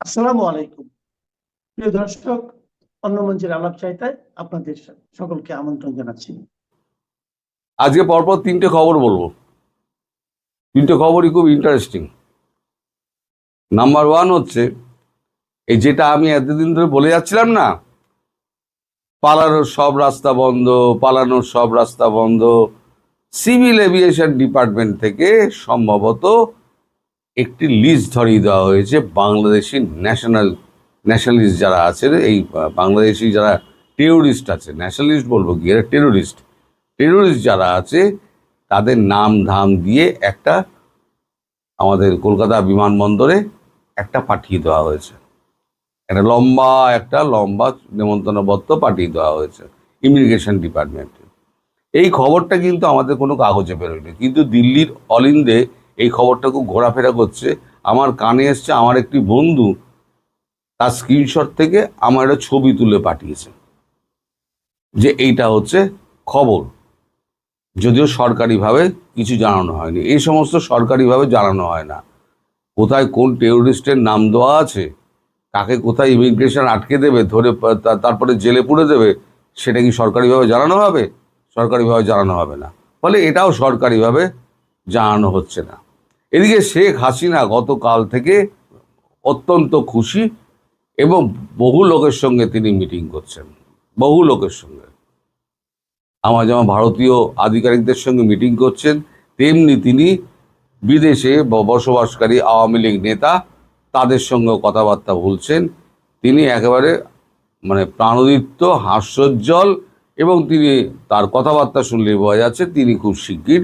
আসসালামু আলাইকুম। প্রিয় দর্শক, অন্য মঞ্চের আলাপ চাইতায় আপনাদের সকলকে আমন্ত্রণ জানাচ্ছি। আজকে পরপর তিনটে খবর বলবো। তিনটে খবরই খুব ইন্টারেস্টিং। নাম্বার ওয়ান হচ্ছে এই যেটা আমি এতদিন ধরে বলে যাচ্ছিলাম না, পালানোর সব রাস্তা বন্ধ, পালানোর সব রাস্তা বন্ধ। সিভিল এভিয়েশন ডিপার্টমেন্ট থেকে সম্ভবত একটি লিস্ট ধরিয়ে দেওয়া হয়েছে বাংলাদেশি ন্যাশনালিস্ট যারা আছে, এই বাংলাদেশি যারা টেরোরিস্ট আছে, ন্যাশনালিস্ট বলবো কি, এরা টেরোরিস্ট যারা আছে তাদের নাম ধাম দিয়ে একটা আমাদের কলকাতা বিমানবন্দরে একটা পাঠিয়ে দেওয়া হয়েছে। একটা লম্বা নেমন্তন্নপত্র পাঠিয়ে দেওয়া হয়েছে ইমিগ্রেশন ডিপার্টমেন্টে। এই খবরটা কিন্তু আমাদের কোনো কাগজে বেরোয়নি, কিন্তু দিল্লির অলিন্দে এই খবরটা খুব ঘোরাফেরা করছে। আমার কানে এসছে, আমার একটি বন্ধু তার স্ক্রিনশট থেকে আমার একটা ছবি তুলে পাঠিয়েছে যে এইটা হচ্ছে খবর। যদিও সরকারিভাবে কিছু জানানো হয়নি, এই সমস্ত সরকারিভাবে জানানো হয় না। কোথায় কোন টেরোরিস্টের নাম দেওয়া আছে, কাকে কোথায় ইমিগ্রেশন আটকে দেবে, ধরে তারপরে জেলে পুরে দেবে, সেটা কি সরকারিভাবে জানানো হবে? সরকারিভাবে জানানো হবে না, ফলে এটাও সরকারিভাবে জানানো হচ্ছে না। এদিকে শেখ হাসিনা গতকাল থেকে অত্যন্ত খুশি এবং বহু লোকের সঙ্গে তিনি মিটিং করছেন, বহু লোকের সঙ্গে। আমার যেমন ভারতীয় আধিকারিকদের সঙ্গে মিটিং করছেন, তেমনি তিনি বিদেশে বসবাসকারী আওয়ামী লীগ নেতা তাদের সঙ্গেও কথাবার্তা বলছেন। তিনি একেবারে প্রাণোদিত, হাস্যোজ্জ্বল, এবং তিনি তার কথাবার্তা শুনলে বোঝা যাচ্ছে তিনি খুব শিগগির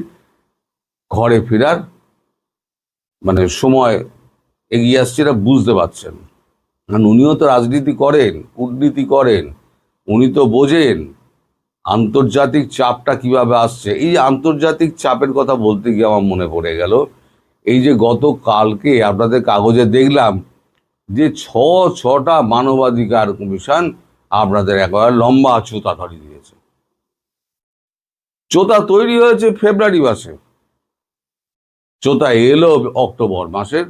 ঘরে ফেরার সময় এগিয়ে আসছে, এটা বুঝতে পারছেন। কারণ উনিও তো রাজনীতি করেন, কূটনীতি করেন, উনি তো বোঝেন আন্তর্জাতিক চাপটা কিভাবে আসছে। এই আন্তর্জাতিক চাপের কথা বলতে গিয়ে আমার মনে পড়ে গেল, এই যে গতকালকে আপনাদের কাগজে দেখলাম যে ছটা মানবাধিকার কমিশন আপনাদের একেবারে লম্বা চোতা ধরিয়ে দিয়েছে। চোতা তৈরি হয়েছে ফেব্রুয়ারি মাসে, চোতা এলো অক্টোবর মাসের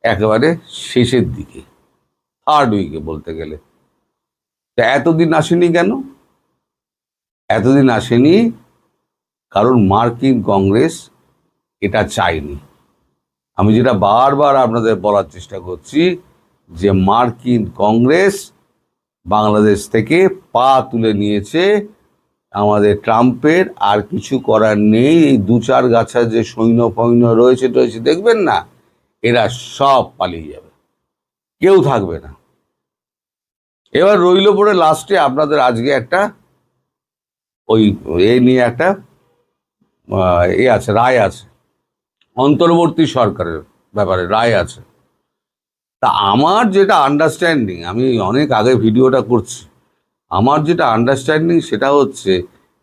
একেবারে শেষের দিকে, থার্ড উইকে বলতে গেলে। তা এতদিন আসেনি কেন? এতদিন আসেনি কারণ মার্কিন কংগ্রেস এটা চায়নি। আমি যেটা বারবার আপনাদের বলার চেষ্টা করছি যে মার্কিন কংগ্রেস বাংলাদেশ থেকে পা তুলে নিয়েছে। আমাদের ট্রাম্পের আর কিছু করার নেই। এই দু চার গাছা যে সৈন্য রয়েছে দেখবেন না, এরা সব পালিয়ে যাবে, কেউ থাকবে না। এবার রইল পরে লাস্টে আপনাদের আজকে একটা এ নিয়ে একটা আছে, রায় আছে, অন্তর্বর্তী সরকারের ব্যাপারে রায় আছে। তা আমার যেটা আন্ডারস্ট্যান্ডিং, আমি অনেক আগে ভিডিওটা করছি, আমার যেটা আন্ডারস্ট্যান্ডিং সেটা হচ্ছে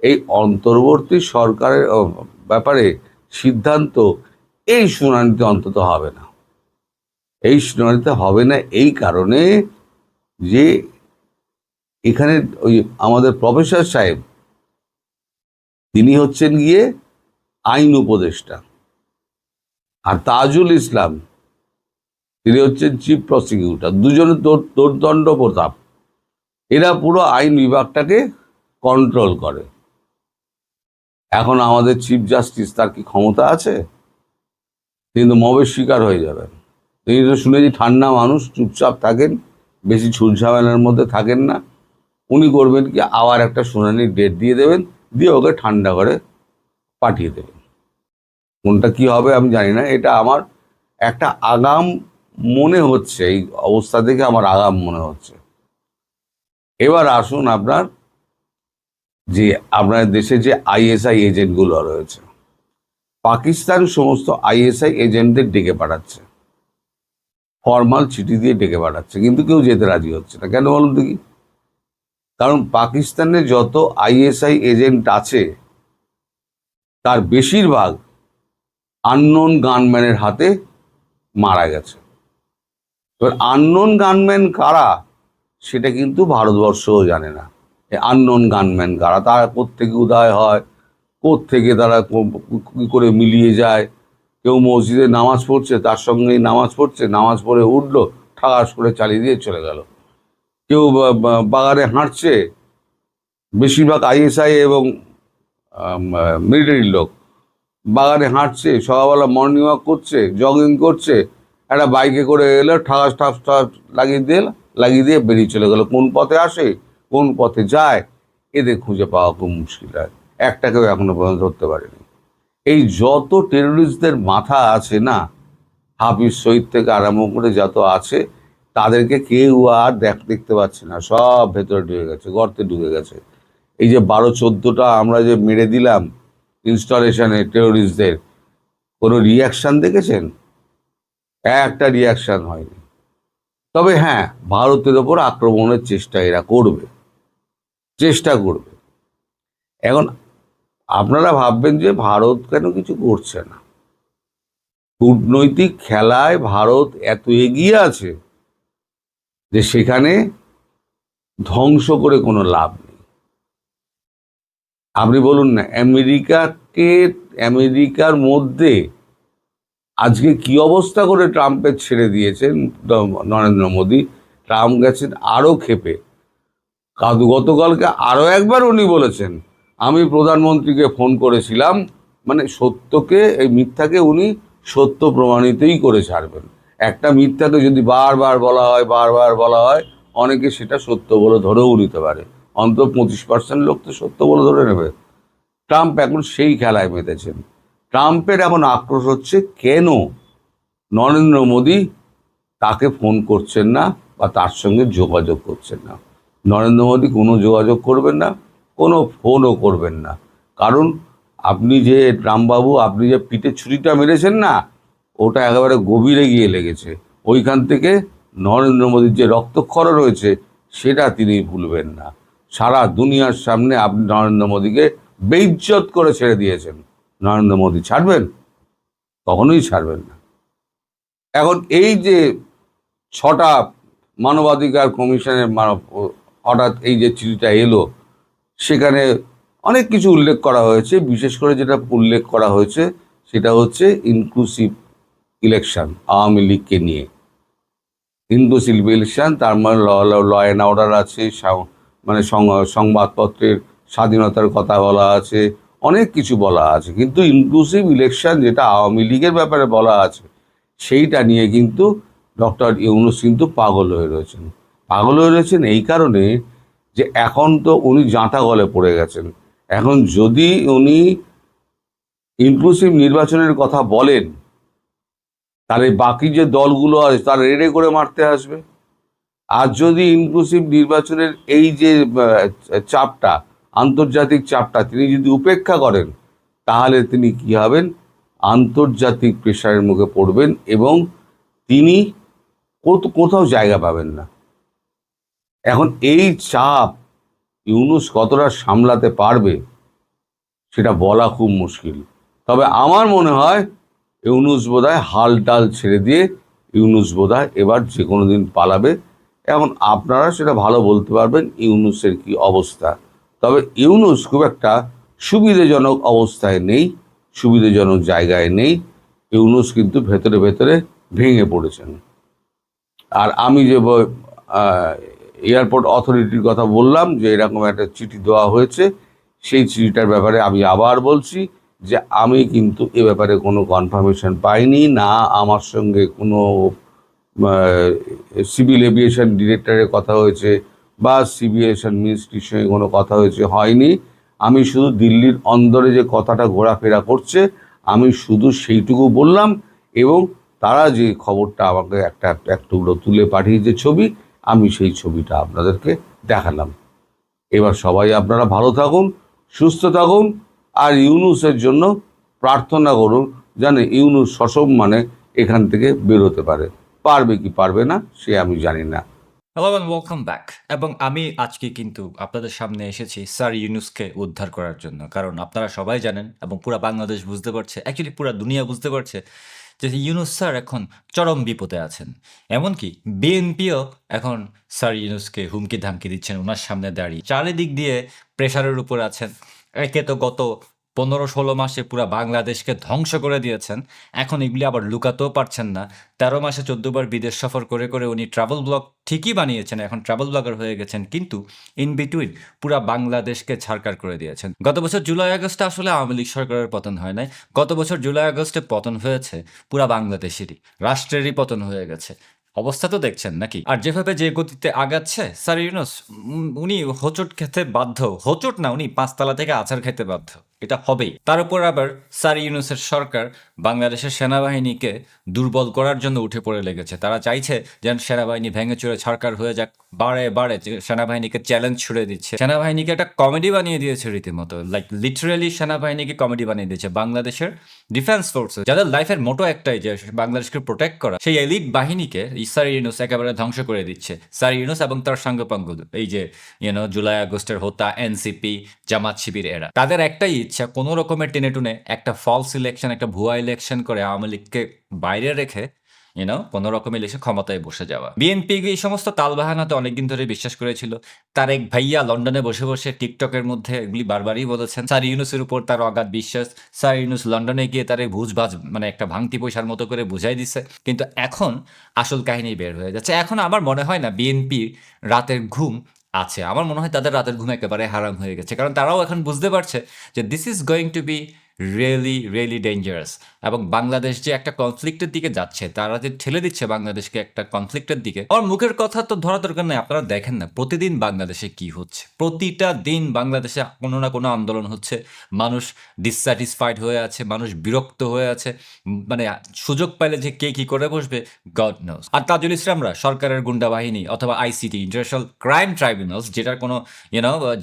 এই অন্তর্বর্তী সরকারের ব্যাপারে সিদ্ধান্ত এই শুনানিতে অন্তত হবে না। এই শুনানিতে হবে না এই কারণে যে এখানে আমাদের প্রফেসর সাহেব তিনি হচ্ছেন গিয়ে আইন উপদেষ্টা, আর তাজুল ইসলাম তিনি হচ্ছেন চিফ প্রসিকিউটর। দুজনে দোর্দণ্ড প্রতাপ, এরা পুরো আইন বিভাগটাকে কন্ট্রোল করে। এখন আমাদের চিফ জাস্টিস, তার কি ক্ষমতা আছে? তিনি তো মবের শিকার হয়ে যাবেন। তিনি তো শুনেছি ঠান্ডা মানুষ, চুপচাপ থাকেন, বেশি ঝামেলার মধ্যে থাকেন না। উনি করবেন কি, আবার একটা শুনানির ডেট দিয়ে দেবেন, দিয়ে ওকে ঠান্ডা করে পাঠিয়ে দেবেন। কোনটা কি হবে আমি জানি না, এটা আমার একটা আগাম মনে হচ্ছে, এই অবস্থা থেকে আমার আগাম মনে হচ্ছে। এবার আসুন আপনার দেশে যে আইএসআই এজেন্টগুলো রয়েছে, পাকিস্তান সমস্ত আইএসআই এজেন্টদের ডেকে পাঠাচ্ছে, ফর্মাল চিঠি দিয়ে ডেকে পাঠাচ্ছে, কিন্তু কেউ যেতে রাজি হচ্ছে না। কেন বলুন দেখি? কারণ পাকিস্তানে যত আইএসআই এজেন্ট আছে তার বেশিরভাগ আননোন গানম্যানের হাতে মারা গেছে। এবার আননোন গানম্যান কারা সেটা কিন্তু ভারতবর্ষও জানে না। আননোন গানম্যান কারা, তারা কোত্থেকে উদয় হয়, কোত্থেকে তারা কী করে মিলিয়ে যায়। কেউ মসজিদে নামাজ পড়ছে, তার সঙ্গেই নামাজ পড়ছে, নামাজ পড়ে উঠলো, ঠাস করে চালিয়ে দিয়ে চলে গেল। কেউ বাগানে হাঁটছে, বেশিরভাগ আইএসআই এবং মিলিটারির লোক বাগানে হাঁটছে, সকালবেলা মর্নিং ওয়াক করছে, জগিং করছে, একটা বাইকে করে এলো, ঠাস ঠাস ঠাস লাগিয়ে দিয়ে বেরিয়ে চলে গেল। কোন পথে আসে, কোন পথে যায়, এদের খুঁজে পাওয়া খুব মুশকিল হয়। একটাকেও এখনো পর্যন্ত ধরতে পারেনি। এই যত টেররিস্টদের মাথা আছে না, হাফিজ সঈদ থেকে আরম্ভ করে যত আছে, তাদেরকে কেউ আর দেখতে পাচ্ছে না, সব ভেতরে ঢুকে গেছে, গর্তে ঢুকে গেছে। এই যে 12-14টা আমরা যে মেরে দিলাম ইনস্টলেশনে টেররিস্টদের, কোনো রিয়াকশন দেখেছেন? একটা রিয়াকশন হয়নি। তবে হ্যাঁ, ভারতের ওপর আক্রমণের চেষ্টা এরা করবে। এখন আপনারা ভাববেন যে ভারত কেন কিছু করছে না। কূটনৈতিক খেলায় ভারত এত এগিয়ে আছে যে সেখানে ধ্বংস করে কোনো লাভ নেই। আপনি বলুন না, আমেরিকার মধ্যে আজকে কি অবস্থা করে ট্রাম্পের ছেড়ে দিয়েছেন নরেন্দ্র মোদী। ট্রাম্প গেছেন আরো ক্ষেপে। গতকালকে আরো একবার উনি বলেছেন, আমি প্রধানমন্ত্রীকে ফোন করেছিলাম, মানে সত্যকে, এই মিথ্যাকে উনি সত্য প্রমাণিতই করে ছাড়বেন। একটা মিথ্যাকে যদি বারবার বলা হয়, অনেকে সেটা সত্য বলে ধরেও নিতে পারে। অন্তত 25% লোক তো সত্য বলে ধরে নেবে। ট্রাম্প এখন সেই খেলায় মেতেছেন। ট্রাম্পের এখন আক্রোশ হচ্ছে কেন নরেন্দ্র মোদী তাকে ফোন করছেন না বা তার সঙ্গে যোগাযোগ করছেন না। নরেন্দ্র মোদী কোনো যোগাযোগ করবেন না, কোনো ফোনও করবেন না। কারণ আপনি যে ট্রাম্পবাবু, আপনি যে পিঠে ছুরিটা মেরেছেন না, ওটা একেবারে গভীরে গিয়ে লেগেছে। ওইখান থেকে নরেন্দ্র মোদীর যে রক্তক্ষরণ হয়েছে সেটা তিনি ভুলবেন না। সারা দুনিয়ার সামনে আপনি নরেন্দ্র মোদীকে বেইজ্জত করে ছেড়ে দিয়েছেন। নরেন্দ্র মোদী ছাড়বেন? কখনোই ছাড়বেন না। এখন এই যে 6টা মানবাধিকার কমিশনের হঠাৎ এই যে চিঠিটা এলো, সেখানে অনেক কিছু উল্লেখ করা হয়েছে। বিশেষ করে যেটা উল্লেখ করা হয়েছে সেটা হচ্ছে ইনক্লুসিভ ইলেকশন, আওয়ামী লীগকে নিয়ে। ইনক্লুসিভ ইলেকশন, তার মানে ল অ্যান্ড অর্ডার আছে, মানে সংবাদপত্রের স্বাধীনতার কথা বলা আছে, অনেক কিছু বলা আছে। কিন্তু ইনক্লুসিভ ইলেকশন যেটা আওয়ামী লীগের ব্যাপারে বলা আছে, সেইটা নিয়ে কিন্তু ডক্টর ইউনূস কিন্তু পাগল হয়ে রয়েছেন এই কারণে যে এখন তো উনি জাঁতা গলে পড়ে গেছেন। এখন যদি উনি ইনক্লুসিভ নির্বাচনের কথা বলেন, তাহলে বাকি যে দলগুলো আছে তারা রেড়ে করে মারতে আসবে। আর যদি ইনক্লুসিভ নির্বাচনের এই যে চাপটা, আন্তর্জাতিক চাপটা তিনি যদি উপেক্ষা করেন, তাহলে তিনি কি হবেন? আন্তর্জাতিক প্রেশারের মুখে পড়বেন এবং তিনি কোথাও জায়গা পাবেন না। এখন এই চাপ ইউনূস কতটা সামলাতে পারবে সেটা বলা খুব মুশকিল। তবে আমার মনে হয় ইউনূস বোধহয় হালটাল ছেড়ে দিয়ে এবার যে কোনো দিন পালাবে। এখন আপনারা সেটা ভালো বলতে পারবেন ইউনূসের কি অবস্থা। তবে ইউনূস খুব একটা সুবিধাজনক অবস্থায় নেই, সুবিধাজনক জায়গায় নেই। ইউনূস কিন্তু ভেতরে ভেতরে ভেঙে পড়েছেন। আর আমি যে এয়ারপোর্ট অথরিটির কথা বললাম যে এরকম একটা চিঠি দেওয়া হয়েছে, সেই চিঠিটার ব্যাপারে আমি আবার বলছি যে আমি কিন্তু এ ব্যাপারে কোনো কনফার্মেশন পাইনি। না আমার সঙ্গে কোনো সিভিল এভিয়েশন ডিরেক্টরের কথা হয়েছে বা সিভিয়েশন মিনিস্ট্রির সঙ্গে কোনো কথা হয়নি। আমি শুধু দিল্লির অন্দরে যে কথাটা ঘোরাফেরা করছে, আমি শুধু সেইটুকু বললাম। এবং তারা যে খবরটা আমাকে এক টুকরো তুলে পাঠিয়েছে ছবি, আমি সেই ছবিটা আপনাদেরকে দেখালাম। এবার সবাই আপনারা ভালো থাকুন, সুস্থ থাকুন, আর ইউনূসের জন্য প্রার্থনা করুন যেন ইউনূস সসম্মানে এখান থেকে বেরোতে পারবে কি পারবে না সে আমি জানি না। Hello and welcome back. এবং আমি আজকে কিন্তু আপনাদের সামনে এসেছি স্যার ইউনূসকে উদ্ধার করার জন্য। কারণ আপনারা সবাই জানেন এবং পুরা বাংলাদেশ বুঝতে পারছে, অ্যাকচুয়ালি পুরা দুনিয়া বুঝতে পারছে যে ইউনূস স্যার এখন চরম বিপদে আছেন। এমনকি বিএনপিও এখন স্যার ইউনূসকে হুমকি ধামকি দিচ্ছেন ওনার সামনে দাঁড়িয়ে। চারিদিক দিয়ে প্রেশারের উপর আছেন। একে তো গত 15-16 মাসে পুরা বাংলাদেশকে ধ্বংস করে দিয়েছেন। এখন এগুলি আবার লুকাতেও পারছেন না। 13 মাসে 14 বার বিদেশ সফর করে উনি ট্রাভেল ব্লগ ঠিকই বানিয়েছেন, এখন ট্রাভেল ব্লগার হয়ে গেছেন, কিন্তু ইন বিটুইন পুরা বাংলাদেশকে ছারকার করে দিয়েছেন। গত বছর জুলাই আগস্টে আসলে আওয়ামী লীগ সরকারের পতন হয় নাই। গত বছর জুলাই আগস্টে পতন হয়েছে পুরা বাংলাদেশেরই, রাষ্ট্রেরই পতন হয়ে গেছে। অবস্থা তো দেখছেন নাকি? আর যেভাবে যে গতিতে আগাচ্ছে স্যার ইউনূস, উনি হোঁচট খেতে বাধ্য। হোঁচট না, উনি 5 তলা থেকে আছাড় খেতে বাধ্য, এটা হবেই। তার উপর আবার স্যার ইউনূসের সরকার বাংলাদেশের সেনাবাহিনীকে দুর্বল করার জন্য উঠে পড়ে লেগেছে। তারা চাইছে যেন সেনাবাহিনী ভেঙে চুরে ছারকার হয়ে যাক। বারে বারে সেনাবাহিনীকে চ্যালেঞ্জ ছুড়ে দিচ্ছে, সেনাবাহিনীকে একটা কমেডি বানিয়ে দিয়েছে রীতিমতো, লাইক লিটারেলি সেনাবাহিনীকে কমেডি বানিয়ে দিয়েছে। বাংলাদেশের ডিফেন্স ফোর্সেস, যাদের লাইফের মোটো একটাই যে বাংলাদেশকে প্রোটেক্ট করা, সেই এলিট বাহিনীকে স্যার ইউনূস একেবারে ধ্বংস করে দিচ্ছে। স্যার ইউনূস এবং তার সাঙ্গপাঙ্গ, এই যে জুলাই আগস্টের হোতা এনসিপি, জামাত শিবির, এরা তাদের একটাই ইচ্ছা, কোনো রকমের টেনে টুনে একটা ফলস ইলেকশন, একটা ভুয়া ইলেকশন করে আওয়ামী লীগকে বাইরে রেখে কোনো রকমের ইলেকশন ক্ষমতায় বসে যাওয়া। বিএনপি এই সমস্ত তালবাহানাতে অনেকদিন ধরে বিশ্বাস করেছিল। তার এক ভাইয়া লন্ডনে বসে বসে টিকটকের মধ্যে এগুলি বারবারই বলেছেন। স্যার ইউনূসের উপর তার অগাধ বিশ্বাস। স্যার ইউনূস লন্ডনে গিয়ে তার ভুজভাজ মানে একটা ভাঙতি পয়সার মতো করে বুঝাই দিছে, কিন্তু এখন আসল কাহিনী বের হয়ে যাচ্ছে। এখন আমার মনে হয় না বিএনপি রাতের ঘুম আছে, আমার মনে হয় তাদের রাতের ঘুম একেবারে হারাম হয়ে গেছে, কারণ তারাও এখন বুঝতে পারছে যে this is going to be really really dangerous. এবং বাংলাদেশ যে একটা কনফ্লিক্টের দিকে যাচ্ছে, তারা যে ঠেলে দিচ্ছে বাংলাদেশকে একটা কনফ্লিক্টের দিকে। আমার মুখের কথা তো ধরা দরকার নেই, আপনারা দেখেন না প্রতিদিন বাংলাদেশে কি হচ্ছে। প্রতিটা দিন বাংলাদেশে কোনো না কোনো আন্দোলন হচ্ছে, মানুষ ডিসস্যাটিসফাইড হয়ে আছে, মানুষ বিরক্ত হয়ে আছে, মানে সুযোগ পাইলে যে কে কি করে বসবে গড নোস। আর তাজুল ইসলামরা সরকারের গুন্ডা বাহিনী অথবা আইসিটি, ইন্টারন্যাশনাল ক্রাইম ট্রাইব্যুনালস, যেটার কোনো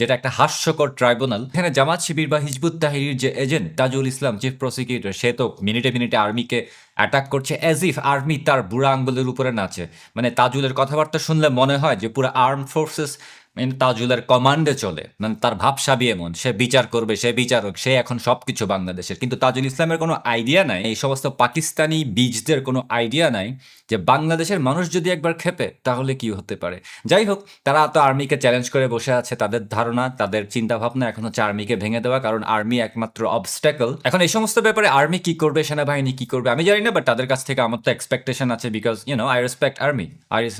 যেটা একটা হাস্যকর ট্রাইব্যুনাল, এখানে জামাত শিবির বা হিজবুত তাহরির যে agent Tajul Islam, chief prosecutor, সে তো মিনিটে মিনিটে আর্মিকে অ্যাটাক করছে অ্যাজ ইফ আর্মি তার বুড়া আঙ্গুলের উপরে নাচে। মানে তাজুলের কথাবার্তা শুনলে মনে হয় যে পুরো আর্ম ফোর্সেস তাজুলের কমান্ডে চলে, মানে তার ভাবসাবি এমন, সে বিচার করবে, সে বিচারক, সে এখন সবকিছু বাংলাদেশের। কিন্তু তাজুল ইসলামের কোনো আইডিয়া নাই, এই সমস্ত পাকিস্তানি বীজদের কোনো আইডিয়া নাই যে বাংলাদেশের মানুষ যদি একবার খেপে তাহলে কি হতে পারে। যাই হোক, তারা তো আর্মিকে চ্যালেঞ্জ করে বসে আছে। তাদের ধারণা, তাদের চিন্তা ভাবনা এখন হচ্ছে আর্মিকে ভেঙে দেওয়া, কারণ আর্মি একমাত্র অবস্ট্যাকল। এখন এই সমস্ত ব্যাপারে আর্মি কি করবে, সেনাবাহিনী কি করবে আমি জানি না, বাট তাদের কাছ থেকে আমার তো এক্সপেকটেশন আছে, because I respect army,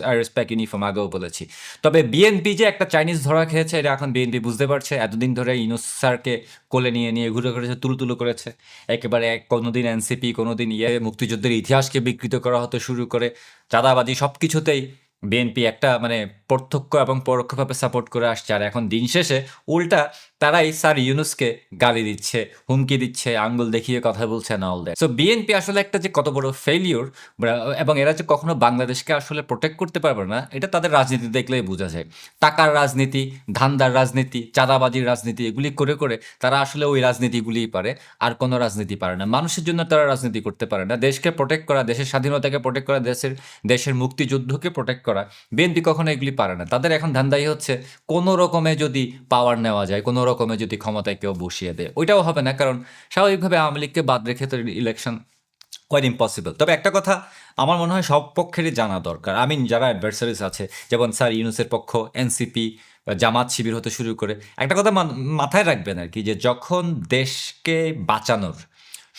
I respect uniform, আগেও বলেছি। তবে বিএনপি যে একটা চাইনিজ ধরা খেয়েছে, এটা এখন বিএনপি বুঝতে পারছে। এতদিন ধরে ইউনূস স্যারকে কোলে নিয়ে নিয়ে ঘুরে করেছে, তুলতুলো করেছে একেবারে। কোনোদিন এনসিপি, কোনোদিন মুক্তিযুদ্ধের ইতিহাসকে বিকৃত করা হতে শুরু করে, চাঁদাবাজি, সব কিছুতেই বিএনপি একটা মানে প্রত্যক্ষ এবং পরোক্ষভাবে সাপোর্ট করে আসছে। আর এখন দিন শেষে উল্টা তারাই স্যার ইউনূসকে গালি দিচ্ছে, হুমকি দিচ্ছে, আঙ্গুল দেখিয়ে কথা বলছে, না অল দ্যাট। সো বিএনপি আসলে একটা যে কত বড় ফেলিওর, এবং এরা যে কখনো বাংলাদেশকে আসলে প্রোটেক্ট করতে পারবে না, এটা তাদের রাজনীতি দেখলেই বোঝা যায়। টাকার রাজনীতি, ধান্দার রাজনীতি, চাঁদাবাজির রাজনীতি, এগুলি করে করে তারা আসলে ওই রাজনীতিগুলিই পারে, আর কোনো রাজনীতি পারে না। মানুষের জন্য তারা রাজনীতি করতে পারে না। দেশকে প্রোটেক্ট করা, দেশের স্বাধীনতাকে প্রোটেক্ট করা, দেশের মুক্তিযুদ্ধকে প্রোটেক্ট করা, বিএনপি কখনো এগুলি পারে না। তাদের এখন ধান্দাই হচ্ছে কোনো রকমে যদি পাওয়ার নেওয়া যায়, কোনো রকমে যদি ক্ষমতায় কেউ বসিয়ে দেয়, ওইটাও হবে না, কারণ স্বাভাবিকভাবে আওয়ামী লীগকে বাদ রেখে তো ইলেকশন কোয়াইট ইম্পসিবল। তবে একটা কথা আমার মনে হয় সব পক্ষেরই জানা দরকার, যারা অ্যাডভার্সারিজ আছে, যেমন স্যার ইউনূসের পক্ষ, এনসিপি, জামাত শিবির হতে শুরু করে, একটা কথা মাথায় রাখবেন আর কি, যে যখন দেশকে বাঁচানোর,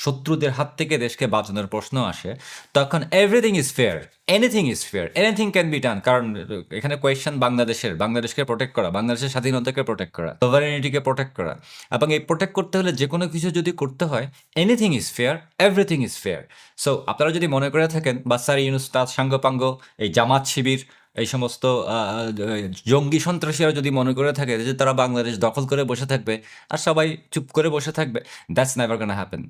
শত্রুদের হাত থেকে দেশকে বাঁচানোর প্রশ্ন আসে, তখন everything is fair, anything is fair, anything can be done. কারণ এখানে কোয়েশ্চেন বাংলাদেশকে প্রোটেক্ট করা, বাংলাদেশের স্বাধীনতাকে প্রোটেক্ট করা, সভারেনিটিকে প্রোটেক্ট করা, এবং এই প্রোটেক্ট করতে হলে যে কোনো কিছু যদি করতে হয়, anything is fair, everything is fair. So আপনারা যদি মনে করে থাকেন, বা স্যার ইউনূস, তার সাঙ্গপাঙ্গ, এই জামাত শিবির, এই সমস্ত জঙ্গি সন্ত্রাসীরা যদি মনে করে থাকে যে তারা বাংলাদেশ দখল করে বসে থাকবে আর সবাই চুপ করে বসে থাকবে, দ্যাটস নেভার গোনা হ্যাপেন।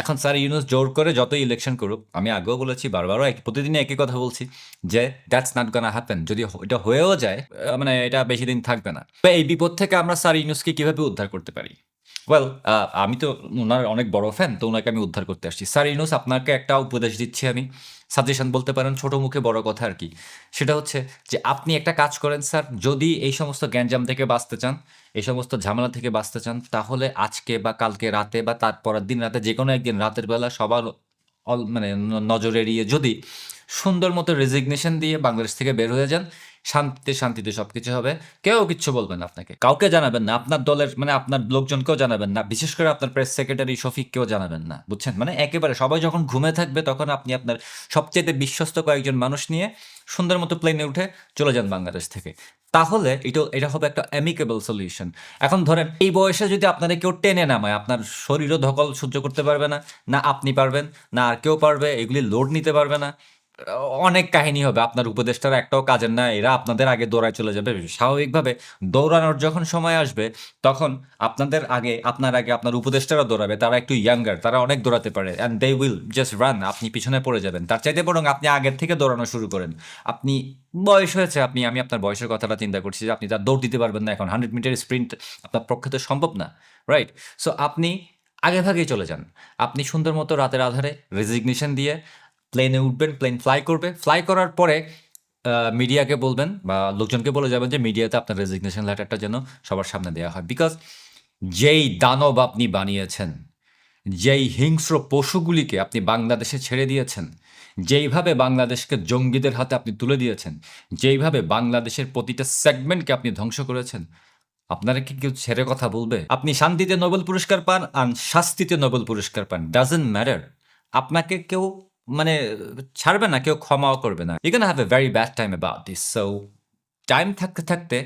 এখন স্যার ইউনূস জোর করে যতই ইলেকশন করুক, আমি আগেও বলেছি, বারবারও প্রতিদিনই একই কথা বলছি, যে দ্যাটস নট গোনা হ্যাপেন। যদি এটা হয়েও যায়, মানে এটা বেশি দিন থাকবে না। তো এই বিপদ থেকে আমরা স্যার ইউনূসকে কিভাবে উদ্ধার করতে পারি? ওয়েল, আমি তো ওনার অনেক বড় ফ্যান, তো ওনাকে আমি উদ্ধার করতে আসছি। স্যার ইউনূস, আপনাকে একটা উপদেশ দিচ্ছি আমি, সাজেশন বলতে পারেন, ছোট মুখে বড় কথা আর কি। সেটা হচ্ছে যে আপনি একটা কাজ করেন স্যার, যদি এই সমস্ত গ্যাঞ্জাম থেকে বাঁচতে চান, এই সমস্ত ঝামেলা থেকে বাঁচতে চান, তাহলে আজকে বা কালকে রাতে বা তারপরের দিন রাতে, যে কোনো একদিন রাতের বেলা সবার মানে নজর এড়িয়ে যদি সুন্দর মতো রেজিগনেশন দিয়ে বাংলাদেশ থেকে বের হয়ে যান, শান্তিতে শান্তিতে সবকিছু হবে, কেউ কিচ্ছু বলবেন না আপনাকে, কাউকে জানাবেন না, আপনার দলের মানে আপনার লোকজনকেও জানাবেন না, বিশেষ করে আপনার প্রেস সেক্রেটারি শফিককেও জানাবেন না, বুঝছেন? মানে একেবারে সবাই যখন ঘুমে থাকবে তখন আপনি আপনার সবচেয়ে বিশ্বস্ত কয়েকজন মানুষ নিয়ে সুন্দর মতো প্লেনে উঠে চলে যান বাংলাদেশ থেকে। তাহলে এটা হবে একটা অ্যামিকেবল সলিউশন। এখন ধরেন এই বয়সে যদি আপনারা কেউ টেনে নামায়, আপনার শরীরও ধকল সহ্য করতে পারবে না, না আপনি পারবেন, না আর কেউ পারবে, এগুলি লোড নিতে পারবে না, অনেক কাহিনী হবে। আপনার উপদেষ্টারা একটাও কাজের না, এরা আপনাদের আগে দৌড়ায় চলে যাবে। স্বাভাবিকভাবে দৌড়ানোর যখন সময় আসবে তখন আপনার আগে আপনার উপদেষ্টারা দৌড়াবে, তারা একটু ইয়াঙ্গার, তারা অনেক দৌড়াতে পারে, and they will just run, আপনি পিছনে পড়ে যাবেন। তার চাইতে বরং আপনি আগের থেকে দৌড়ানো শুরু করেন। আপনি বয়স হয়েছে, আমি আপনার বয়সের কথাটা চিন্তা করছি যে আপনি তার দৌড় দিতে পারবেন না এখন, 100 মিটার স্প্রিন্ট আপনার পক্ষে তো সম্ভব না, রাইট? সো আপনি আগে ভাগেই চলে যান। আপনি সুন্দর মতো রাতের আধারে রেজিগনেশন দিয়ে প্লেনে উঠবেন, প্লেন ফ্লাই করবে, ফ্লাই করার পরে মিডিয়াকে বলবেন বা লোকজনকে বলে যাবেন যে মিডিয়াতে আপনার রেজিগনেশন লেটারটা যেন সবার সামনে দেওয়া হয়। বিকজ যেই দানব আপনি বানিয়েছেন, যেই হিংস্র পশুগুলিকে আপনি বাংলাদেশে ছেড়ে দিয়েছেন, যেইভাবে বাংলাদেশকে জঙ্গিদের হাতে আপনি তুলে দিয়েছেন, যেইভাবে বাংলাদেশের প্রতিটা সেগমেন্টকে আপনি ধ্বংস করেছেন, আপনারা কি কেউ ছেড়ে কথা বলবে? আপনি শান্তিতে নোবেল পুরস্কার পান আর শাস্তিতে নোবেল পুরস্কার পান, ডাজন্ট ম্যাটার। আপনাকে কেউ মানে ছাড়বে না, কেউ ক্ষমাও করবে না। You can have a very bad time about this. So time থাকতে থাকতে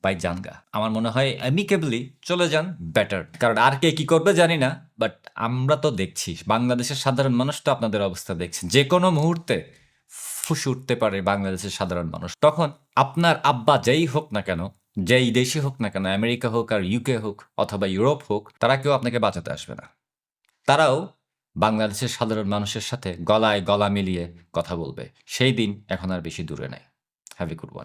বাই জানগা। আমার মনে হয় অ্যামিকেবলি চলে যান বেটার। কারণ আর কে কি করবে জানি না, বাট আমরা তো দেখছি, বাংলাদেশের সাধারণ মানুষ তো আপনাদের অবস্থা দেখছে। যে কোনো মুহূর্তে ফুসে উঠতে পারে বাংলাদেশের সাধারণ মানুষ। তখন আপনার আব্বা যেই হোক না কেন, যেই দেশে হোক না কেন, আমেরিকা হোক আর ইউকে হোক অথবা ইউরোপ হোক, তারা কেউ আপনাকে বাঁচাতে আসবে না। তারাও বাংলাদেশের সাধারণ মানুষের সাথে গলায় গলা মিলিয়ে কথা বলবে। সেই দিন এখন আর বেশি দূরে নাই। Have a good one.